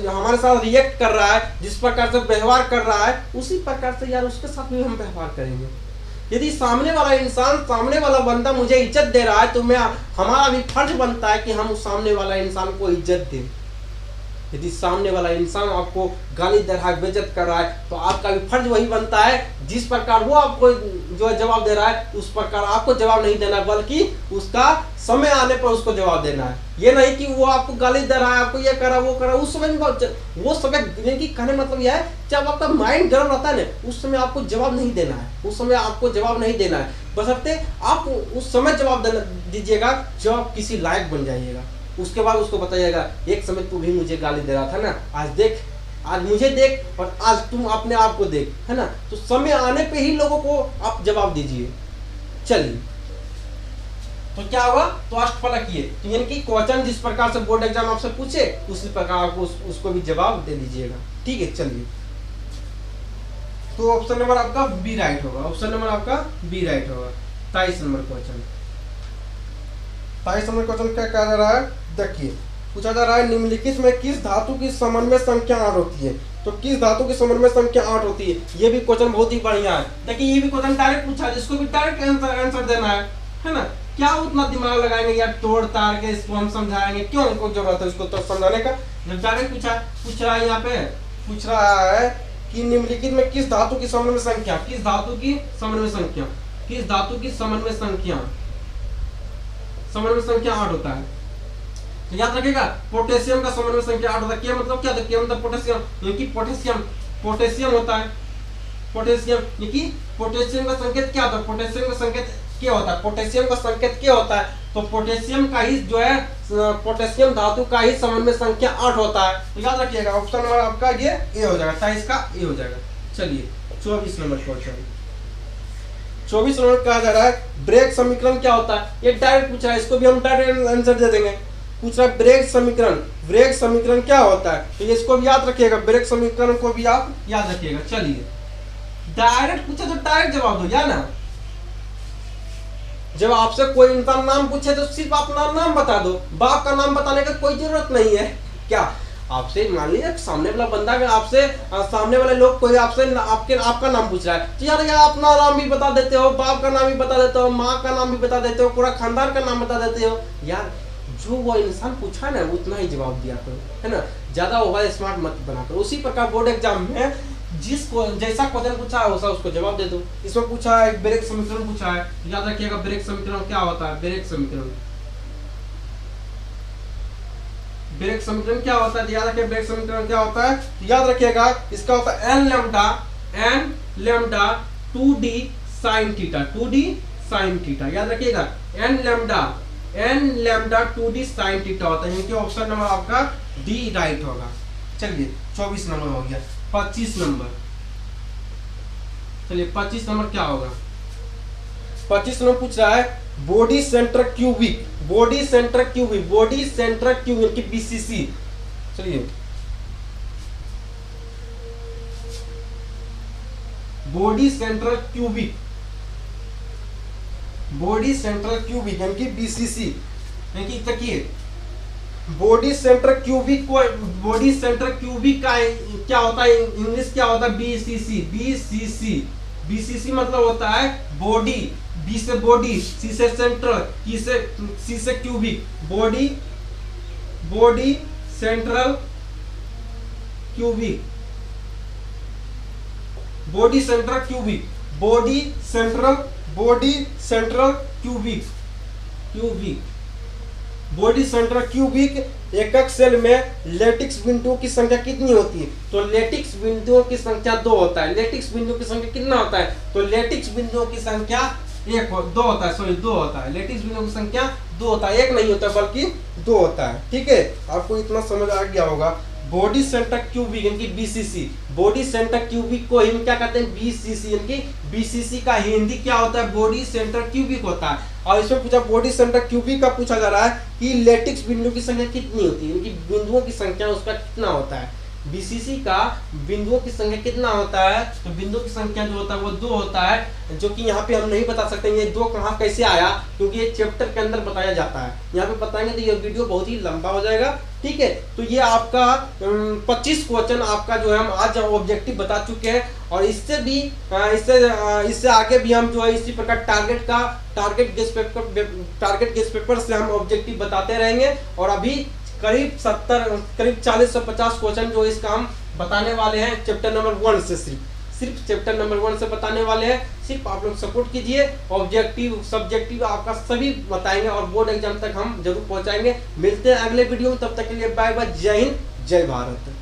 Speaker 1: हमारे साथ रिएक्ट कर रहा है, जिस प्रकार से व्यवहार कर रहा है, उसी प्रकार से यार उसके साथ भी हम व्यवहार करेंगे। यदि सामने वाला इंसान, सामने वाला बंदा मुझे इज्जत दे रहा है, तो हमारा भी फर्ज बनता है कि हम उस सामने वाला इंसान को इज्जत दें। यदि सामने वाला इंसान आपको गाली दे रहा है, बेइज्जत कर रहा है, तो आपका भी फर्ज वही बनता है, जिस प्रकार वो आपको जो है जवाब दे रहा है, उस प्रकार आपको जवाब नहीं देना, बल्कि उसका समय आने पर उसको जवाब देना है। ये नहीं कि वो आपको गाली दे रहा है, आपको ये करा वो करा, उस समय वो समय कहने मतलब यह है, जब आपका माइंड गर्म रहता है ना, उस समय आपको जवाब नहीं देना है, उस समय आपको जवाब नहीं देना है, बशर्ते आप उस समय जवाब दीजिएगा जब आप किसी लायक बन जाइएगा। उसके बाद उसको बताइएगा, एक समय तू भी मुझे गाली दे रहा था ना, आज देख, आज मुझे देख और आज तुम अपने आप को देख, है ना? तो समय आने पे ही लोगों को आप जवाब दीजिए। चलिए, तो क्या हुआ? तो अष्टफलकीय, तो यानी कि क्वेश्चन जिस प्रकार से बोर्ड एग्जाम आपसे पूछे, उसी प्रकार आपको उसको भी जवाब दे दीजिएगा। ठीक है, चलिए तो ऑप्शन नंबर आपका बी राइट होगा, ऑप्शन नंबर आपका बी राइट होगा। 23 नंबर क्वेश्चन, 23 नंबर क्वेश्चन क्या कहा जा रहा है, देखिए पूछा जा रहा है निम्नलिखित में किस धातु की समन्वय संख्या 8 होती है। तो किस धातु की समन्वय संख्या 8 होती है, ये भी क्वेश्चन बहुत ही बढ़िया है। देखिए ये भी क्वेश्चन डायरेक्ट पूछा है, इसको भी डायरेक्ट आंसर देना है ना। क्या उतना दिमाग लगाएंगे यार, तोड़ ताड़ के इसको हम समझाएंगे, क्यों हमको जरूरत है इसको तो समझाने का। जब डायरेक्ट पूछ रहा है, यहाँ पे पूछ रहा है कि निम्नलिखित में किस धातु की समन्वय संख्या, किस धातु की समन्वय संख्या, किस धातु की समन्वय संख्या, समन्वय संख्या 8 होता है। तो याद रखिएगा पोटेशियम का समन्वय संख्या 8 होता है। क्या मतलब, क्या होता है, क्या मतलब पोटेशियम, यानी पोटेशियम, पोटेशियम होता है, पोटेशियम यानी पोटेशियम का संकेत क्या होता है, पोटेशियम का संकेत क्या होता है, पोटेशियम का संकेत क्या होता है। तो पोटेशियम का ही जो है, पोटेशियम धातु का ही समन्वय संख्या 8 होता है। तो याद रखिएगा ऑप्शन नंबर आपका ये ए हो जाएगा, 23 का ए हो जाएगा। चलिए 24 नंबर क्वेश्चन, 24 नंबर कहा जा रहा है ब्रेग समीकरण क्या होता है। ये डायरेक्ट पूछ रहा है, इसको भी हम डायरेक्ट आंसर दे देंगे। पूछ रहा है ब्रेग समीकरण, ब्रेग समीकरण क्या होता है, तो इसको भी याद रखिएगा, ब्रेग समीकरण को भी आप याद रखिएगा। चलिए डायरेक्ट पूछे तो डायरेक्ट जवाब दो, या ना। जब आपसे कोई इंसान नाम पूछे तो सिर्फ अपना नाम बता दो, बाप का नाम बताने का कोई जरूरत नहीं है। क्या आपसे मान लीजिए सामने वाला बंदा, आपसे सामने वाले लोग कोई आपसे आपका नाम पूछ रहा है, तो यार अपना नाम भी बता देते हो, बाप का नाम भी बता देते हो, माँ का नाम भी बता देते हो, पूरा खानदान का नाम बता देते हो। यार जो वो इंसान पूछा ना उतना ही जवाब दिया करो, है ना, ज्यादा ओवर स्मार्ट मत बना करो। उसी प्रकार बोर्ड एग्जाम में जिसको जैसा क्वेश्चन पूछा है वैसा उसको जवाब दे दो। इसमें पूछा है ब्रेग समीकरण पूछा है, याद रखिएगा ब्रेग समीकरण क्या होता है, ब्रेग समीकरण, ब्रेग समीकरण क्या होता है, याद रखिए ब्रेग समीकरण क्या होता है, याद रखिएगा इसका होता है n lambda 2d sin theta, 2d sin theta, याद रखिएगा N lambda 2d sin theta होता है, क्योंकि ऑप्शन नंबर आपका डी राइट होगा। चलिए 24 नंबर हो गया। 25 नंबर, चलिए 25 नंबर क्या होगा, 25 नंबर पूछ रहा है body centre cubic, body centre cubic, body centre cubic की बीसीसी। चलिए body central cubic, body central cubic यानी कि बीसीसी, यानी कि देखिए बॉडी सेंटर क्यूबिक को, बॉडी सेंटर क्यूबिक का क्या होता है, इंग्लिश क्या होता है, बीसीसी, बीसीसी, बीसीसी मतलब होता है बॉडी, बी से बॉडी, सी से सेंट्रल, सी से cubic, body, body central cubic, body central cubic, body central, body central cubic, cubic, body central cubic एकक सेल में लेटिक्स बिंदुओं की संख्या कितनी होती है, तो लेटिक्स बिंदुओं की संख्या 2 होता है। लेटिक्स बिंदुओं की संख्या कितना होता है, तो लेटिक्स बिंदुओं की संख्या 2 होता है, सॉरी 2 होता है, लेटिक्स बिंदुओं की संख्या 2 होता है, 1 नहीं होता बल्कि 2 होता है। ठीक है, आपको इतना समझ आ गया होगा। बॉडी सेंटर क्यूबिक यानी कि बीसीसी, बॉडी सेंटर क्यूबिक को हम क्या कहते हैं, बीसीसी, यानी कि बीसीसी का हिंदी क्या होता है, बॉडी सेंटर क्यूबिक होता है। और इसमें पूछा बॉडी सेंटर क्यूबिक का पूछा जा रहा है कि लेटिक्स बिंदु की संख्या कितनी होती है, यानी कि बिंदुओं की संख्या उसका कितना होता है, बीसीसी का बिंदुओं की संख्या कितना होता है, तो बिंदुओं की संख्या जो होता है वो 2 होता है, जो कि यहाँ पे हम नहीं बता सकते ये 2 कहाँ कैसे आया, क्योंकि ये चैप्टर के अंदर बताया जाता है। यहाँ पे बताएंगे तो ये वीडियो बहुत ही लंबा हो जाएगा। ठीक है, तो ये आपका 25 क्वेश्चन आपका जो है हम आज ऑब्जेक्टिव बता चुके हैं, और इससे भी इससे आगे भी हम जो है इसी प्रकार टारगेट गेस्ट पेपर से हम ऑब्जेक्टिव बताते रहेंगे। और अभी करीब 40 से 50 क्वेश्चन जो इसका हम बताने वाले हैं चैप्टर नंबर 1 से, सिर्फ चैप्टर नंबर 1 से बताने वाले हैं। सिर्फ आप लोग सपोर्ट कीजिए, ऑब्जेक्टिव सब्जेक्टिव आपका सभी बताएंगे और बोर्ड एग्जाम तक हम जरूर पहुंचाएंगे। मिलते हैं अगले वीडियो में, तब तक के लिए बाय बाय, जय हिंद, जय भारत।